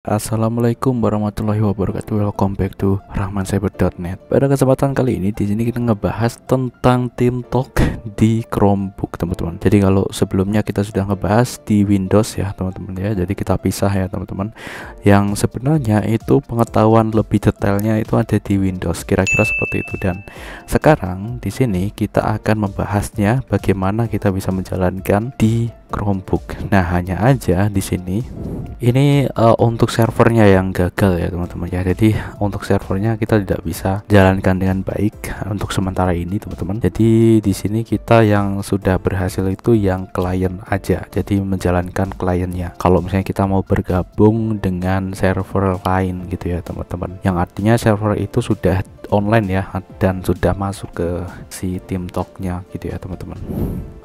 Assalamualaikum warahmatullahi wabarakatuh. Welcome back to rahmancyber.net. Pada kesempatan kali ini di sini kita ngebahas tentang TeamTalk di Chromebook, teman-teman. Jadi kalau sebelumnya kita sudah ngebahas di Windows ya, teman-teman ya. Jadi kita pisah ya, teman-teman. Yang sebenarnya itu pengetahuan lebih detailnya itu ada di Windows, kira-kira seperti itu. Dan sekarang di sini kita akan membahasnya bagaimana kita bisa menjalankan di Chromebook. Nah, hanya aja di sini ini untuk servernya yang gagal ya, teman-teman ya. Jadi untuk servernya kita tidak bisa jalankan dengan baik untuk sementara ini, teman-teman. Jadi di sini kita yang sudah berhasil itu yang klien aja. Jadi menjalankan kliennya. Kalau misalnya kita mau bergabung dengan server lain gitu ya, teman-teman. Yang artinya server itu sudah online ya dan sudah masuk ke si TeamTalk-nya gitu ya, teman-teman.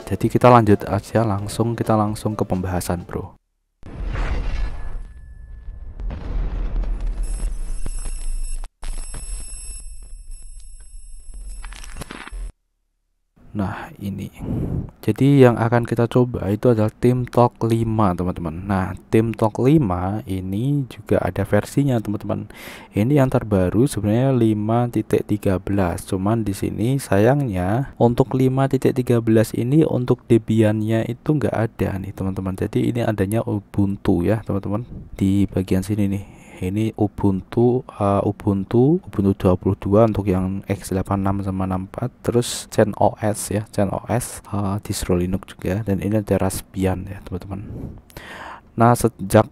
Jadi kita lanjut aja, kita langsung ke pembahasan, bro. Nah, ini. Jadi yang akan kita coba itu adalah TeamTalk 5, teman-teman. Nah, TeamTalk 5 ini juga ada versinya, teman-teman. Ini yang terbaru sebenarnya 5.13. Cuman di sini sayangnya untuk 5.13 ini untuk Debian-nya itu nggak ada nih, teman-teman. Jadi ini adanya Ubuntu ya, teman-teman. Di bagian sini nih. Ini Ubuntu 22 untuk yang x86 sama 64, terus CentOS ya, CentOS distro Linux juga, dan ini ada Raspbian ya, teman-teman. Nah, sejak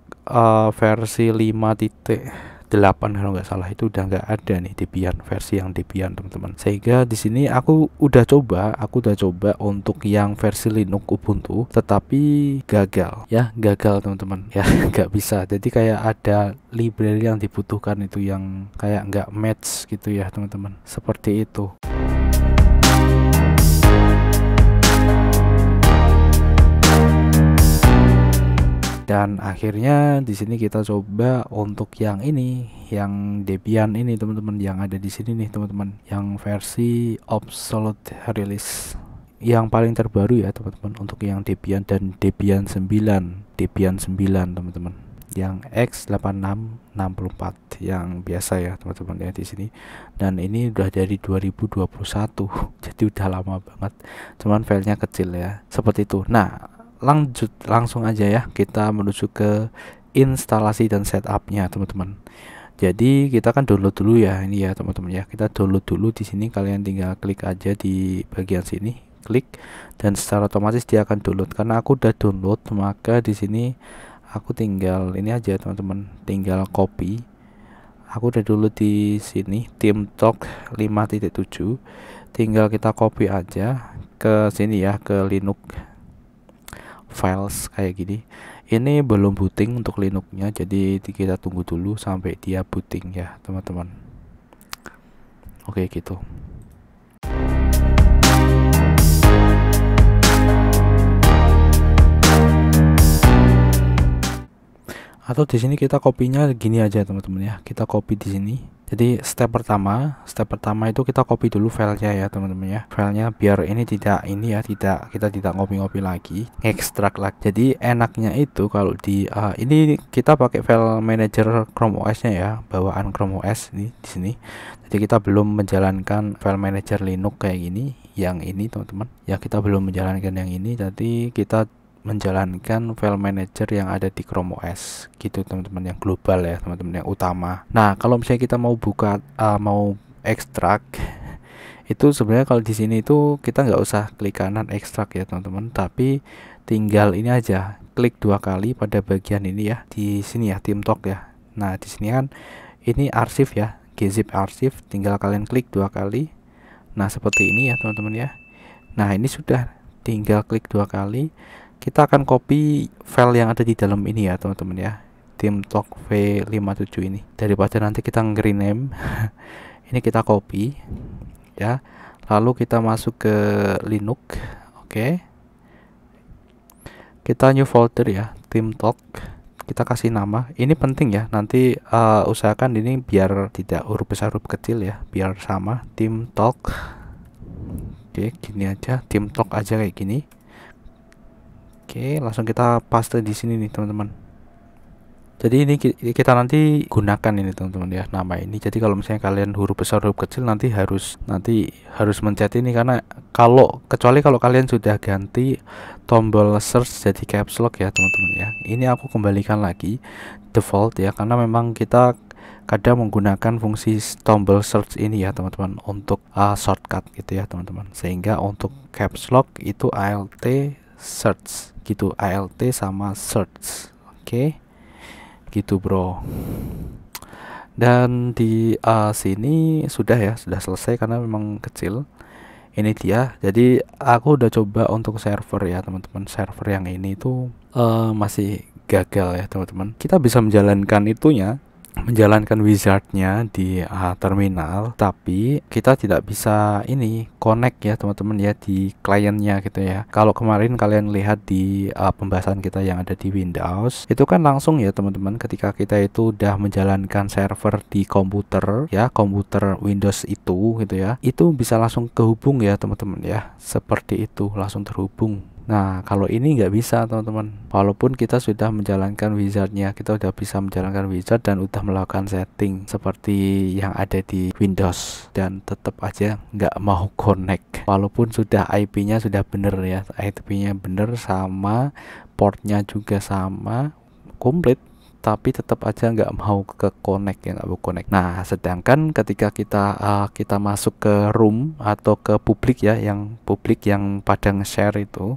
versi 5.8 kalau nggak salah itu udah nggak ada nih Debian, versi yang Debian, teman-teman. Sehingga di sini aku udah coba untuk yang versi Linux Ubuntu, tetapi gagal ya, teman-teman ya. Nggak bisa. Jadi kayak ada library yang dibutuhkan itu yang kayak nggak match gitu ya, teman-teman. Seperti itu. Dan akhirnya di sini kita coba untuk yang ini, yang Debian ini, teman-teman, yang ada di sini nih, teman-teman, yang versi Absolute Release yang paling terbaru ya, teman-teman, untuk yang Debian dan Debian 9, teman-teman, yang x86 64 yang biasa ya, teman-teman ya di sini. Dan ini udah dari 2021. Jadi udah lama banget. Cuman filenya kecil ya. Seperti itu. Nah, langsung aja ya kita menuju ke instalasi dan setupnya, teman-teman. Jadi kita kan download dulu ya, ini ya, teman-teman ya. Kita download dulu di sini. Kalian tinggal klik aja di bagian sini, klik, dan secara otomatis dia akan download. Karena aku udah download, maka di sini aku tinggal ini aja, teman-teman, tinggal copy. Aku udah download di sini TeamTalk 5.7. Tinggal kita copy aja ke sini ya, ke Linux files kayak gini. Ini belum booting untuk Linuxnya, jadi kita tunggu dulu sampai dia booting ya, teman-teman. Oke, gitu. Atau di sini kita kopinya gini aja, teman-teman ya. Kita copy di sini. Jadi step pertama itu kita copy dulu filenya ya, teman-teman ya. Filenya biar ini tidak kita tidak ngopi-ngopi lagi, ekstrak lagi. Jadi enaknya itu kalau di ini kita pakai file manager Chrome OS-nya ya, bawaan Chrome OS nih di sini. Jadi kita belum menjalankan file manager Linux kayak gini, yang ini, teman-teman. Ya, kita belum menjalankan yang ini, jadi kita menjalankan file manager yang ada di Chrome OS gitu, teman-teman, yang global ya, teman-teman, yang utama. Nah, kalau misalnya kita mau buka mau ekstrak itu sebenarnya kalau di sini itu kita nggak usah klik kanan ekstrak ya, teman-teman, tapi tinggal ini aja, klik 2 kali pada bagian ini ya, di sini ya, TeamTalk ya. Nah, di sini kan ini arsip ya, gzip arsip, tinggal kalian klik 2 kali. Nah, seperti ini ya, teman-teman ya. Nah, ini sudah, tinggal klik 2 kali. Kita akan copy file yang ada di dalam ini ya, teman-teman ya, TeamTalk V57 ini, daripada nanti kita nge-rename. Ini kita copy ya, lalu kita masuk ke Linux. Oke, kita new folder ya, TeamTalk. Kita kasih nama, ini penting ya, nanti usahakan ini biar tidak huruf besar huruf kecil ya, biar sama, TeamTalk. Oke, gini aja, TeamTalk aja kayak gini. Oke, langsung kita paste di sini nih, teman-teman. Jadi ini kita nanti gunakan ini teman-teman ya, nama ini. Jadi kalau misalnya kalian huruf besar huruf kecil nanti harus mencet ini, karena kecuali kalau kalian sudah ganti tombol search jadi caps lock ya teman-teman ya. Ini aku kembalikan lagi default ya, karena memang kita kadang menggunakan fungsi tombol search ini ya teman-teman untuk shortcut gitu ya teman-teman. Sehingga untuk caps lock itu alt search gitu, alt sama search. Oke. Gitu bro. Dan di sini sudah selesai karena memang kecil. Ini dia. Jadi aku udah coba untuk server ya teman-teman. Server yang ini tuh masih gagal ya teman-teman. Kita bisa menjalankan wizardnya di terminal, tapi kita tidak bisa ini connect ya teman-teman ya di kliennya gitu ya. Kalau kemarin kalian lihat di pembahasan kita yang ada di Windows, itu kan langsung ya teman-teman, ketika kita itu udah menjalankan server di komputer ya, komputer Windows itu gitu ya, itu bisa langsung kehubung ya teman-teman ya, seperti itu, langsung terhubung. Nah kalau ini nggak bisa teman-teman, walaupun kita sudah menjalankan wizardnya, kita udah bisa menjalankan wizard dan udah melakukan setting seperti yang ada di Windows, dan tetap aja nggak mau connect walaupun sudah IP-nya sudah bener ya, IP-nya bener sama portnya juga sama komplit, tapi tetap aja nggak mau ke connect ya, nggak mau connect. Nah sedangkan ketika kita masuk ke room atau ke publik ya, yang publik yang pada nge-share itu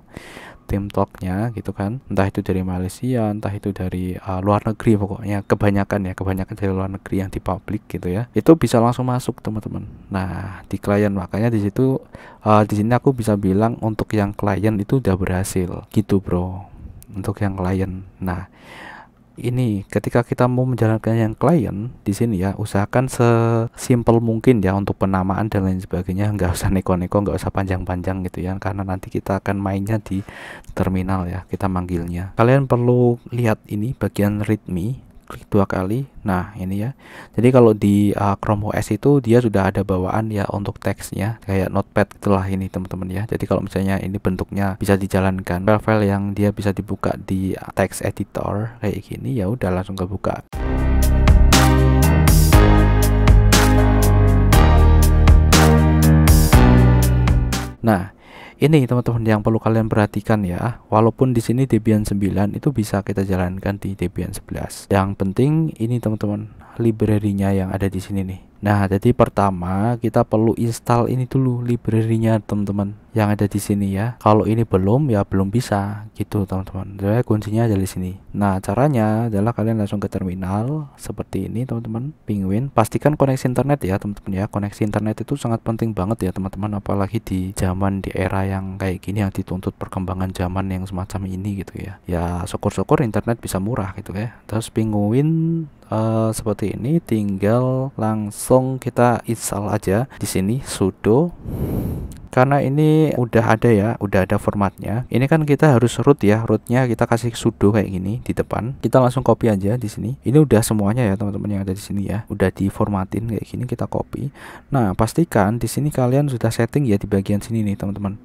team talknya gitu kan, entah itu dari Malaysia, entah itu dari luar negeri, pokoknya kebanyakan dari luar negeri yang di publik gitu ya, itu bisa langsung masuk teman-teman. Nah di klien, makanya di situ di sini aku bisa bilang untuk yang klien itu udah berhasil gitu bro, untuk yang klien. Nah ini ketika kita mau menjalankan yang klien di sini ya, usahakan sesimpel mungkin ya untuk penamaan dan lain sebagainya, nggak usah neko-neko, nggak usah panjang-panjang gitu ya, karena nanti kita akan mainnya di terminal ya, kita manggilnya. Kalian perlu lihat ini bagian readme, klik 2 kali. Nah ini ya, jadi kalau di Chrome OS itu dia sudah ada bawaan ya untuk teksnya kayak notepad itulah ini teman-teman ya. Jadi kalau misalnya ini bentuknya bisa dijalankan, file-file yang dia bisa dibuka di text editor kayak gini, ya udah langsung kebuka. Nah ini teman-teman yang perlu kalian perhatikan ya, walaupun di sini Debian 9 itu bisa kita jalankan di Debian 11. Yang penting ini teman-teman, library-nya yang ada di sini nih. Nah, jadi pertama kita perlu install ini dulu library-nya teman-teman yang ada di sini ya. Kalau ini belum ya belum bisa gitu teman-teman. Jadi kuncinya ada di sini. Nah, caranya adalah kalian langsung ke terminal seperti ini teman-teman. Penguin, pastikan koneksi internet ya teman-teman ya. Koneksi internet itu sangat penting banget ya teman-teman, apalagi di zaman di era yang kayak gini yang dituntut perkembangan zaman yang semacam ini gitu ya. Ya syukur-syukur internet bisa murah gitu ya. Terus penguin seperti ini, tinggal langsung kita install aja di sini sudo, karena ini udah ada formatnya. Ini kan kita harus root ya, rootnya kita kasih sudo kayak gini di depan. Kita langsung copy aja di sini. Ini udah semuanya ya teman-teman yang ada di sini ya, udah diformatin kayak gini, kita copy. Nah pastikan di sini kalian sudah setting ya di bagian sini nih teman-teman,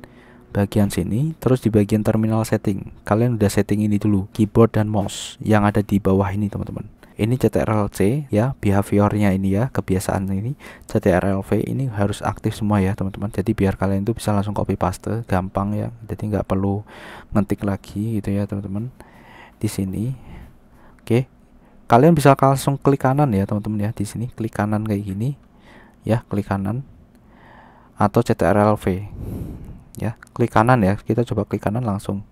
bagian sini. Terus di bagian terminal setting kalian udah setting ini dulu, keyboard dan mouse yang ada di bawah ini teman-teman. Ini CTRL-C ya, behaviornya ini ya, kebiasaan ini. CTRL-V ini harus aktif semua ya teman-teman, jadi biar kalian itu bisa langsung copy paste gampang ya, jadi nggak perlu ngetik lagi gitu ya teman-teman di sini. Oke, kalian bisa langsung klik kanan ya teman-teman ya, di sini klik kanan kayak gini ya, klik kanan atau CTRL-V ya, klik kanan ya, kita coba klik kanan langsung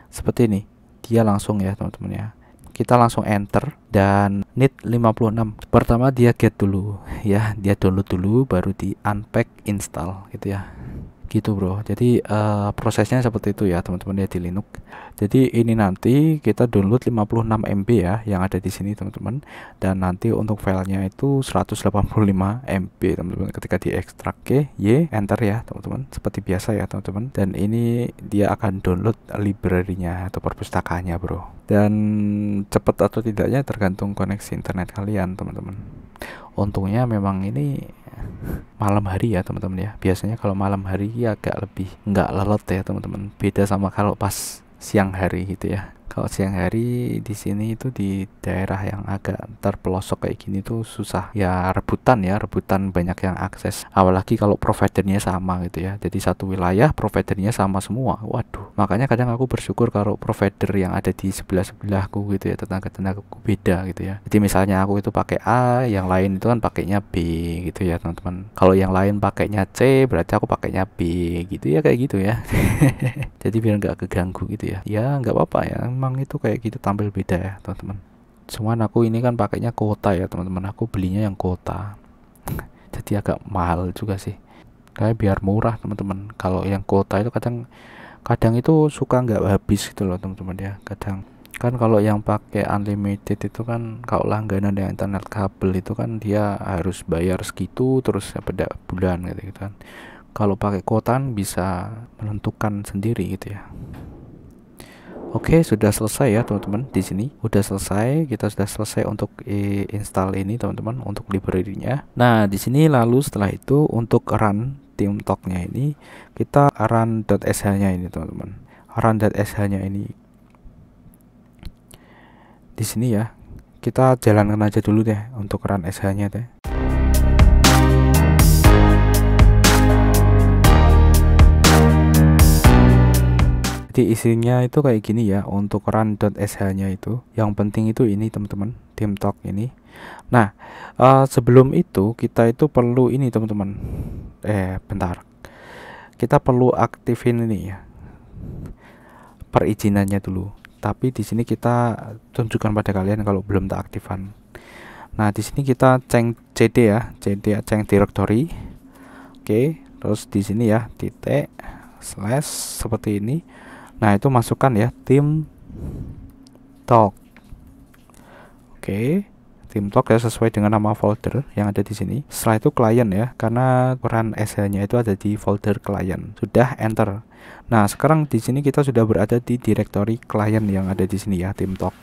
seperti ini, dia langsung ya teman-teman ya. Kita langsung enter dan need 56. Pertama dia get dulu ya, dia download dulu baru di unpack install gitu ya. Gitu bro. Jadi prosesnya seperti itu ya teman-teman ya di Linux. Jadi ini nanti kita download 56 MB ya yang ada di sini teman-teman, dan nanti untuk filenya itu 185 MB teman-teman. Ketika diekstrak enter ya teman-teman, seperti biasa ya teman-teman. Dan ini dia akan download library-nya atau perpustakaannya bro. Dan cepat atau tidaknya tergantung koneksi internet kalian teman-teman. Untungnya memang ini malam hari ya teman-teman ya. Biasanya kalau malam hari ya agak lebih nggak lelet ya teman-teman, beda sama kalau pas siang hari gitu ya. Kalau siang hari di sini itu di daerah yang agak terpelosok kayak gini tuh susah ya, rebutan banyak yang akses, apalagi kalau providernya sama gitu ya. Jadi satu wilayah providernya sama semua, waduh. Makanya kadang aku bersyukur kalau provider yang ada di sebelahku gitu ya, tetangga-tetanggaku beda gitu ya. Jadi misalnya aku itu pakai A, yang lain itu kan pakainya B gitu ya teman-teman. Kalau yang lain pakainya C, berarti aku pakainya B gitu ya, kayak gitu ya. Jadi biar nggak keganggu gitu ya. Ya nggak apa-apa ya, emang itu kayak gitu tampil beda ya teman-teman. Cuman aku ini kan pakainya kuota ya teman-teman, aku belinya yang kuota. Jadi agak mahal juga sih, kayak biar murah teman-teman. Kalau yang kuota itu kadang kadang itu suka nggak habis gitu loh teman-teman ya. Kadang kan kalau yang pakai unlimited itu kan, kalau langganan yang internet kabel itu kan dia harus bayar segitu terus ya pada bulan gitu kan. Kalau pakai kuotaan bisa menentukan sendiri gitu ya. Oke, sudah selesai ya teman-teman. Di sini udah selesai, kita sudah selesai untuk install ini teman-teman, untuk library-nya. Nah, di sini lalu setelah itu untuk run TeamTalk-nya ini, kita run.sh-nya ini teman-teman. Run.sh-nya ini di sini ya. Kita jalankan aja dulu deh untuk run sh-nya deh. Jadi isinya itu kayak gini ya untuk run.sh-nya itu. Yang penting itu ini teman-teman, TeamTalk ini. Nah, sebelum itu kita itu perlu ini teman-teman. Bentar. Kita perlu aktifin ini ya, perizinannya dulu. Tapi di sini kita tunjukkan pada kalian kalau belum tak aktifkan. Nah, di sini kita ceng cd ya, cd ceng directory. Oke, terus di sini ya titik slash seperti ini. Nah, itu masukkan ya TeamTalk. Oke, TeamTalk ya sesuai dengan nama folder yang ada di sini. Setelah itu klien ya, karena run sh-nya itu ada di folder klien. Sudah enter. Nah, sekarang di sini kita sudah berada di directory klien yang ada di sini ya, TeamTalk.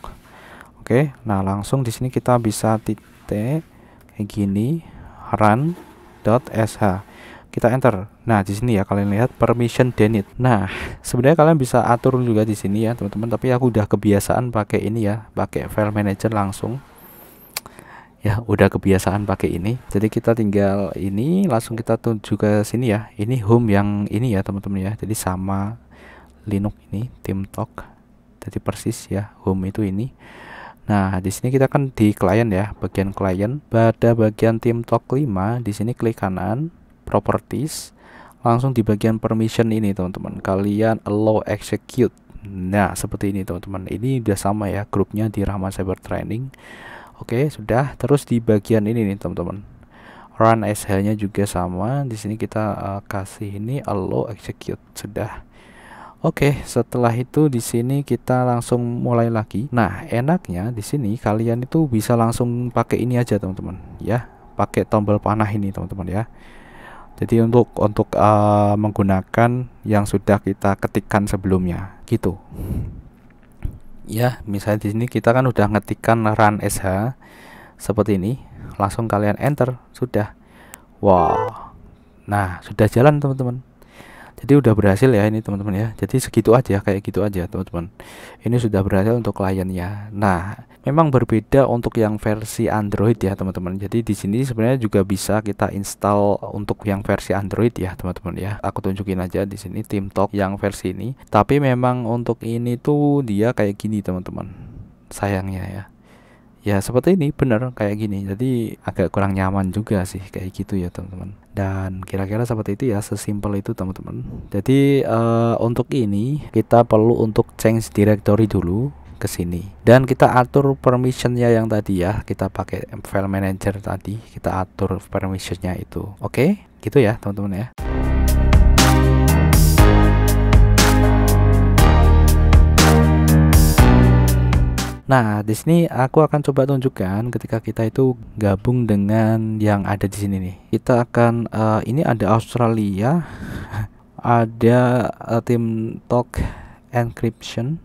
Oke, nah langsung di sini kita bisa titik kayak gini run.sh. Kita enter. Nah, di sini ya kalian lihat permission denied. Nah, sebenarnya kalian bisa atur juga di sini ya, teman-teman, tapi aku udah kebiasaan pakai ini ya, pakai file manager langsung. Ya, udah kebiasaan pakai ini. Jadi kita tinggal ini langsung kita tuju ke sini ya. Ini home yang ini ya, teman-teman ya. Jadi sama Linux ini TeamTalk. Jadi persis ya, home itu ini. Nah, di sini kita kan di klien ya, bagian klien. Pada bagian TeamTalk 5, di sini klik kanan, properties, langsung di bagian permission ini teman-teman, kalian allow execute. Nah, seperti ini teman-teman. Ini udah sama ya grupnya di Rahman Cyber Training. Oke, sudah. Terus di bagian ini nih teman-teman, run sh-nya juga sama. Di sini kita kasih ini allow execute. Sudah. Oke, setelah itu di sini kita langsung mulai lagi. Nah, enaknya di sini kalian itu bisa langsung pakai ini aja teman-teman ya, pakai tombol panah ini teman-teman ya. Jadi untuk menggunakan yang sudah kita ketikkan sebelumnya gitu. Ya, misalnya di sini kita kan udah ngetikkan run sh seperti ini, langsung kalian enter, sudah. Wow. Nah, sudah jalan teman-teman. Jadi udah berhasil ya ini teman-teman ya. Jadi segitu aja, kayak gitu aja teman-teman. Ini sudah berhasil untuk kliennya. Nah, memang berbeda untuk yang versi Android ya teman-teman. Jadi di sini sebenarnya juga bisa kita install untuk yang versi Android ya teman-teman ya. Aku tunjukin aja di sini TeamTalk yang versi ini. Tapi memang untuk ini tuh dia kayak gini teman-teman. Sayangnya ya. Ya seperti ini, bener kayak gini. Jadi agak kurang nyaman juga sih kayak gitu ya teman-teman. Dan kira-kira seperti itu ya, sesimpel itu teman-teman. Jadi untuk ini kita perlu untuk change directory dulu ke sini, dan kita atur permissionnya yang tadi ya, kita pakai file manager tadi, kita atur permissionnya itu. Oke, gitu ya teman-teman ya. Nah, di sini aku akan coba tunjukkan ketika kita itu gabung dengan yang ada di sini nih. Kita akan ini ada Australia, ada TeamTalk encryption,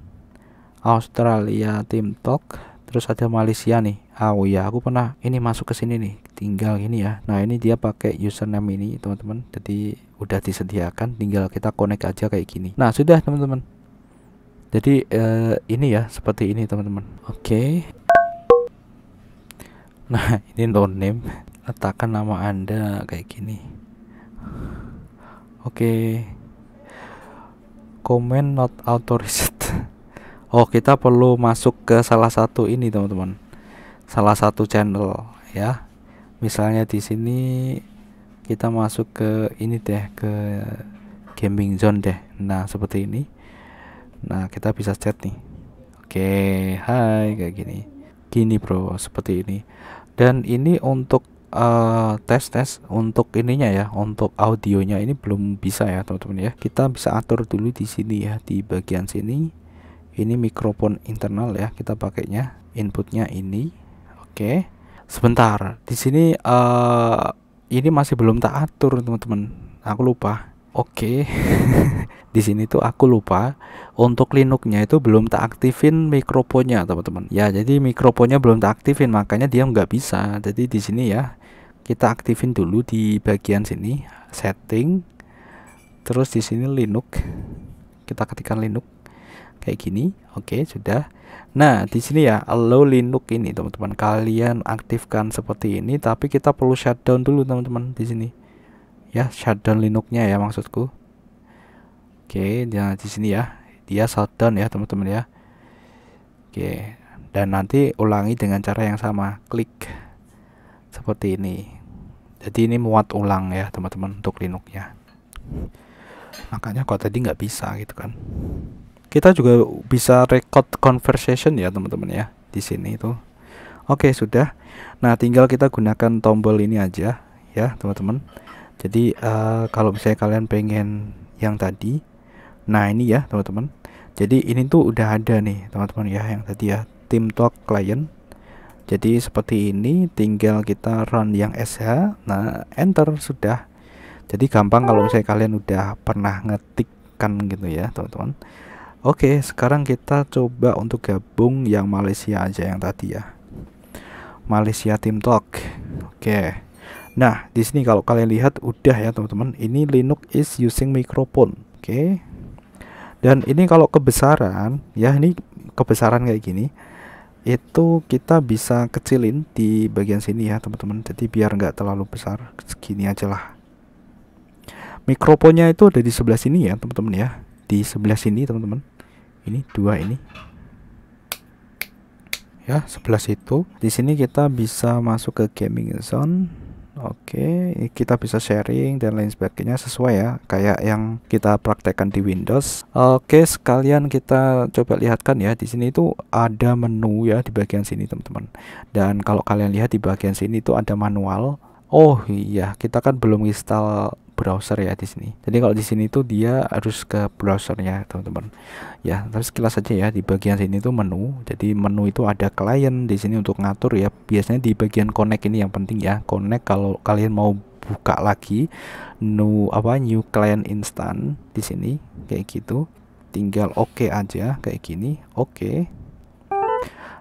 Australia TeamTalk, terus ada Malaysia nih. Oh ya, aku pernah ini masuk ke sini nih. Tinggal gini ya. Nah, ini dia pakai username ini, teman-teman. Jadi udah disediakan, tinggal kita connect aja kayak gini. Nah, sudah teman-teman. Jadi ini ya seperti ini teman-teman. Oke. Nah ini no name, letakkan nama Anda kayak gini. Oke. Comment not authorized. Oh kita perlu masuk ke salah satu ini teman-teman, salah satu channel ya. Misalnya di sini kita masuk ke ini deh, ke gaming zone deh. Nah seperti ini. Nah kita bisa chat nih. Oke, hai kayak gini bro, seperti ini. Dan ini untuk tes untuk ininya ya, untuk audionya ini belum bisa ya teman-teman ya. Kita bisa atur dulu di sini ya, di bagian sini. Ini mikrofon internal ya, kita pakainya inputnya ini. Oke, sebentar di sini ini masih belum tak atur teman-teman, aku lupa. Oke. Di sini tuh aku lupa untuk Linuxnya itu belum tak aktifin mikrofonnya teman-teman ya. Jadi mikrofonnya belum tak aktifin, makanya dia nggak bisa. Jadi di sini ya kita aktifin dulu di bagian sini setting, terus di sini Linux, kita ketikkan Linux kayak gini. Oke sudah. Nah di sini ya allow Linux ini teman-teman, kalian aktifkan seperti ini, tapi kita perlu shutdown dulu teman-teman di sini ya, shutdown Linuxnya ya maksudku. Oke, nah di sini ya dia shutdown ya teman-teman ya. Oke, dan nanti ulangi dengan cara yang sama, klik seperti ini. Jadi ini muat ulang ya teman-teman untuk Linuxnya. Makanya kok tadi nggak bisa gitu kan. Kita juga bisa record conversation ya teman-teman ya di sini itu. Oke sudah. Nah tinggal kita gunakan tombol ini aja ya teman-teman. Jadi kalau misalnya kalian pengen yang tadi, nah ini ya teman-teman. Jadi ini tuh udah ada nih teman-teman ya, yang tadi ya TeamTalk Client. Jadi seperti ini, tinggal kita run yang SH. Nah enter sudah. Jadi gampang kalau misalnya kalian udah pernah ngetikkan gitu ya teman-teman. Oke sekarang kita coba untuk gabung yang Malaysia aja yang tadi ya, Malaysia TeamTalk. Oke. Nah di sini kalau kalian lihat udah ya teman-teman, ini Linux is using microphone. Oke. Dan ini kalau kebesaran ya, ini kebesaran kayak gini, itu kita bisa kecilin di bagian sini ya teman-teman. Jadi biar nggak terlalu besar, segini aja lah. Mikrofonnya itu ada di sebelah sini ya teman-teman ya, di sebelah sini teman-teman. Ini dua ini ya, sebelah situ. Di sini kita bisa masuk ke gaming zone. Oke, kita bisa sharing dan lain sebagainya sesuai ya kayak yang kita praktekkan di Windows. Oke, sekalian kita coba lihatkan ya, di sini itu ada menu ya di bagian sini teman-teman. Dan kalau kalian lihat di bagian sini itu ada manual. Oh iya, kita kan belum install browser ya di sini. Jadi kalau di sini tuh dia harus ke browsernya teman-teman. Ya, terus sekilas saja ya di bagian sini tuh menu. Jadi menu itu ada client di sini untuk ngatur ya. Biasanya di bagian connect ini yang penting ya. Connect kalau kalian mau buka lagi new client instant di sini kayak gitu. Tinggal oke aja kayak gini. Oke.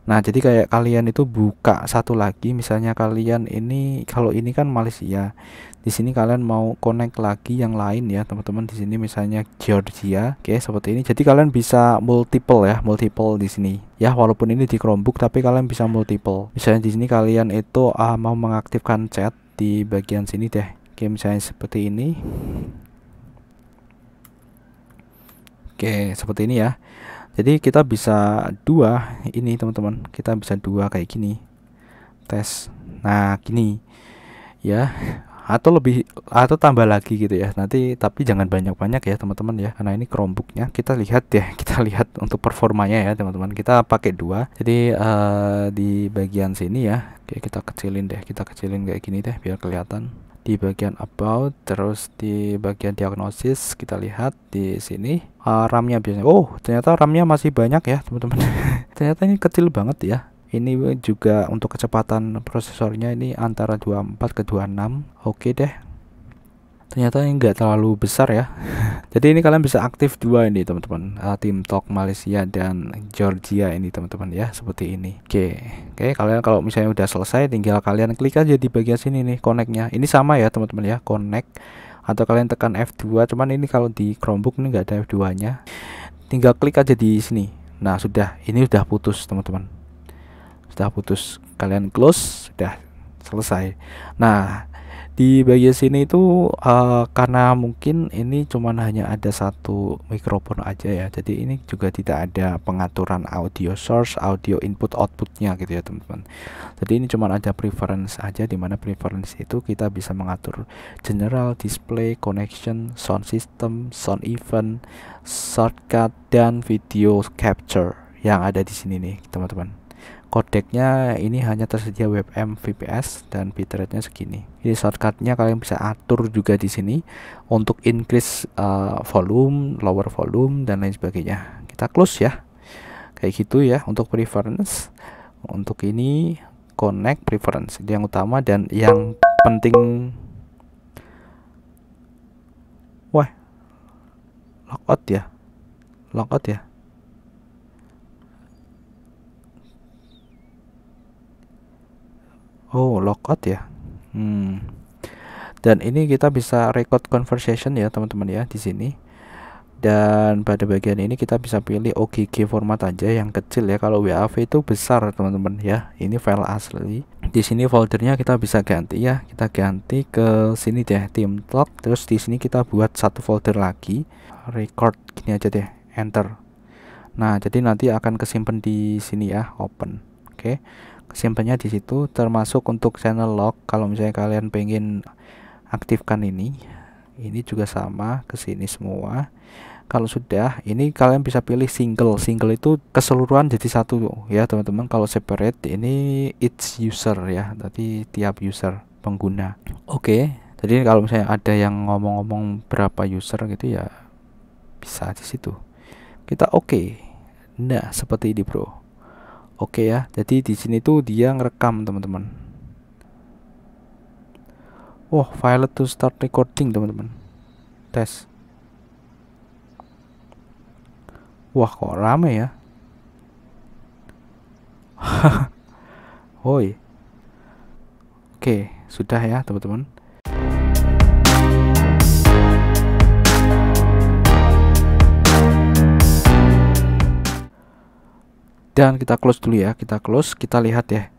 Nah jadi kayak kalian itu buka satu lagi, misalnya kalian ini, kalau ini kan Malaysia, di sini kalian mau connect lagi yang lain ya teman-teman. Di sini misalnya Georgia, oke seperti ini. Jadi kalian bisa multiple ya, multiple di sini ya, walaupun ini di Chromebook tapi kalian bisa multiple. Misalnya di sini kalian itu mau mengaktifkan chat di bagian sini deh, oke misalnya seperti ini. Oke seperti ini ya. Jadi kita bisa dua ini teman-teman, kita bisa dua kayak gini tes. Nah gini ya, atau lebih atau tambah lagi gitu ya nanti, tapi jangan banyak-banyak ya teman-teman ya, karena ini Chromebooknya. Kita lihat deh, kita lihat untuk performanya ya teman-teman. Kita pakai dua, jadi di bagian sini ya, oke kita kecilin deh, kita kecilin kayak gini deh biar kelihatan. Di bagian about, terus di bagian diagnosis kita lihat di sini RAM-nya biasanya. Oh ternyata RAM-nya masih banyak ya teman-teman. Ternyata ini kecil banget ya. Ini juga untuk kecepatan prosesornya ini antara 24 ke 26. Oke deh, ternyata ini enggak terlalu besar ya. Jadi ini kalian bisa aktif dua ini teman-teman, TeamTalk Malaysia dan Georgia ini teman-teman ya, seperti ini. Oke kalian kalau misalnya udah selesai, tinggal kalian klik aja di bagian sini nih connect-nya. Ini sama ya teman-teman ya, connect, atau kalian tekan F2. Cuman ini kalau di Chromebook ini enggak ada F2 nya. tinggal klik aja di sini. Nah sudah, ini udah putus teman-teman, sudah putus. Kalian close, sudah selesai. Nah di bagian sini itu karena mungkin ini cuman hanya ada satu mikrofon aja ya, jadi ini juga tidak ada pengaturan audio source, audio input outputnya gitu ya teman-teman. Jadi ini cuman ada preference aja, dimana preference itu kita bisa mengatur general, display, connection, sound system, sound event, shortcut, dan video capture yang ada di sini nih teman-teman. Kodeknya ini hanya tersedia WebM-VPS dan bitrate-nya segini. Ini shortcutnya kalian bisa atur juga di sini untuk increase volume, lower volume, dan lain sebagainya. Kita close ya, kayak gitu ya untuk preference. Untuk ini connect preference itu yang utama, dan yang penting, wah, logout ya, logout ya. Oh, logout ya. Dan ini kita bisa record conversation ya teman-teman ya di sini. Dan pada bagian ini kita bisa pilih OGG format aja yang kecil ya. Kalau WAV itu besar teman-teman ya. Ini file asli. Di sini foldernya kita bisa ganti ya. Kita ganti ke sini deh, TeamTalk. Terus di sini kita buat satu folder lagi. Record gini aja deh, enter. Nah, jadi nanti akan kesimpan di sini ya, open. Oke. Simpannya di situ, termasuk untuk channel log. Kalau misalnya kalian pengen aktifkan ini juga sama, ke sini semua. Kalau sudah, ini kalian bisa pilih single itu keseluruhan jadi satu ya teman-teman. Kalau separate ini each user ya, tadi tiap user pengguna. Oke, jadi kalau misalnya ada yang ngomong-ngomong berapa user gitu ya, bisa di situ. Kita oke. Nah seperti ini bro. Oke ya, jadi di sini tuh dia ngerekam teman-teman. Oh, file to start recording teman-teman. Tes. Wah, kok rame ya? Woi. Oke, sudah ya teman-teman. Dan kita close dulu ya, kita close, kita lihat ya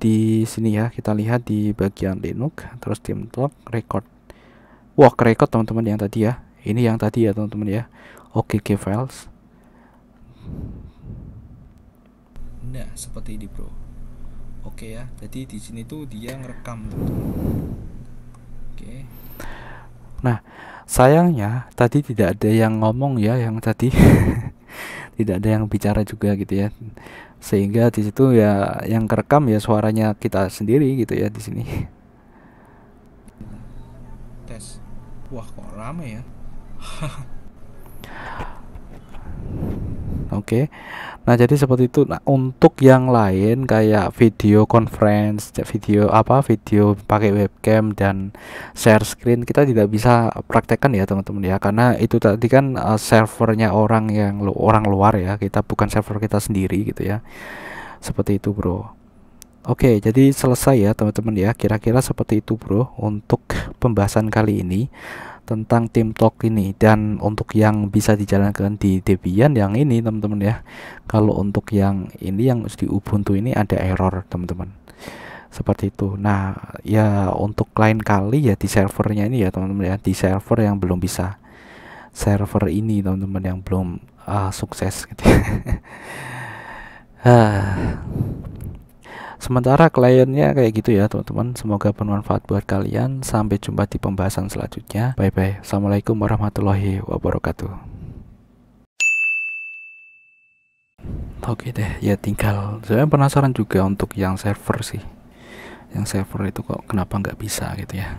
di sini ya, kita lihat di bagian Linux, terus TeamTalk record. Wah, record teman-teman yang tadi ya, ini yang tadi ya teman-teman ya, OGG files. Nah seperti ini bro. Oke ya, jadi di sini tuh dia ngerekam teman-teman. Oke. Nah sayangnya tadi tidak ada yang ngomong ya, yang tadi tidak ada yang bicara juga gitu ya, sehingga di situ ya yang kerekam ya suaranya kita sendiri gitu ya di sini. Tes. Wah, kok rame ya. Oke. Nah, jadi seperti itu. Nah, untuk yang lain kayak video conference, video pakai webcam dan share screen, kita tidak bisa praktekkan ya teman-teman ya, karena itu tadi kan servernya orang luar ya, kita bukan server kita sendiri gitu ya. Seperti itu bro. Oke, jadi selesai ya teman-teman ya, kira-kira seperti itu bro untuk pembahasan kali ini tentang TeamTalk ini. Dan untuk yang bisa dijalankan di Debian yang ini teman-teman ya, kalau untuk yang ini yang di Ubuntu ini ada error teman-teman, seperti itu. Nah ya untuk lain kali ya di servernya ini ya teman-teman ya, di server yang belum bisa, server ini teman-teman yang belum sukses gitu ya. Sementara kliennya kayak gitu ya teman-teman. Semoga bermanfaat buat kalian. Sampai jumpa di pembahasan selanjutnya. Bye bye. Assalamualaikum warahmatullahi wabarakatuh. Oke deh, ya tinggal saya penasaran juga untuk yang server sih. Yang server itu kok kenapa nggak bisa gitu ya.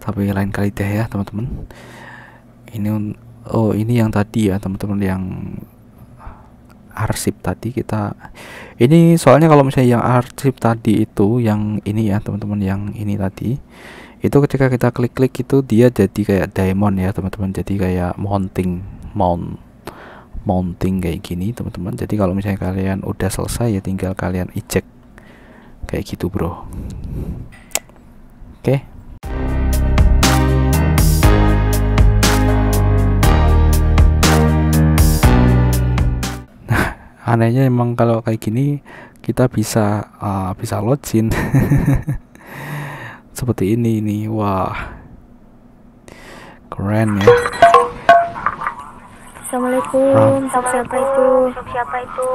Tapi lain kali deh ya teman-teman. Ini yang tadi ya teman-teman, yang arsip tadi kita ini, soalnya kalau misalnya yang arsip tadi itu yang ini ya teman-teman, yang ini tadi itu ketika kita klik-klik itu dia jadi kayak diamond ya teman-teman, jadi kayak mounting kayak gini teman-teman. Jadi kalau misalnya kalian udah selesai ya tinggal kalian eject kayak gitu bro. Oke. Anehnya emang kalau kayak gini kita bisa login seperti ini. Wah, keren ya. Assalamualaikum, siapa itu?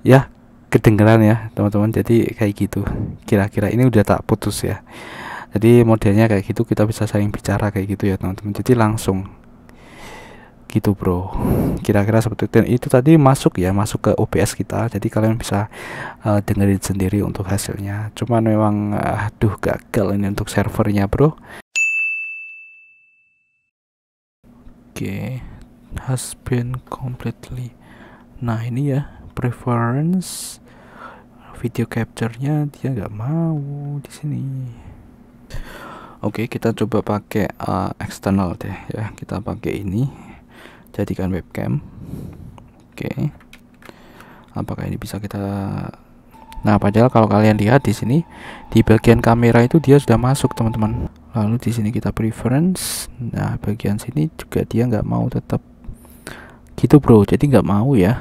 Ya, kedengeran ya teman-teman. Jadi kayak gitu kira-kira, ini udah tak putus ya. Jadi modelnya kayak gitu, kita bisa saling bicara kayak gitu ya teman-teman. Jadi langsung gitu bro, kira-kira seperti itu. Dan itu tadi masuk ke OBS kita, jadi kalian bisa dengerin sendiri untuk hasilnya. Cuman memang aduh gagal ini untuk servernya bro. Oke, has been completely. Nah ini ya, preference video capture-nya dia nggak mau di sini. Oke, kita coba pakai external deh ya. Kita pakai ini, jadikan webcam. Oke, apakah ini bisa kita? Nah, padahal kalau kalian lihat di sini di bagian kamera itu dia sudah masuk teman-teman. Lalu di sini kita preference. Nah, bagian sini juga dia nggak mau tetap gitu bro. Jadi nggak mau ya.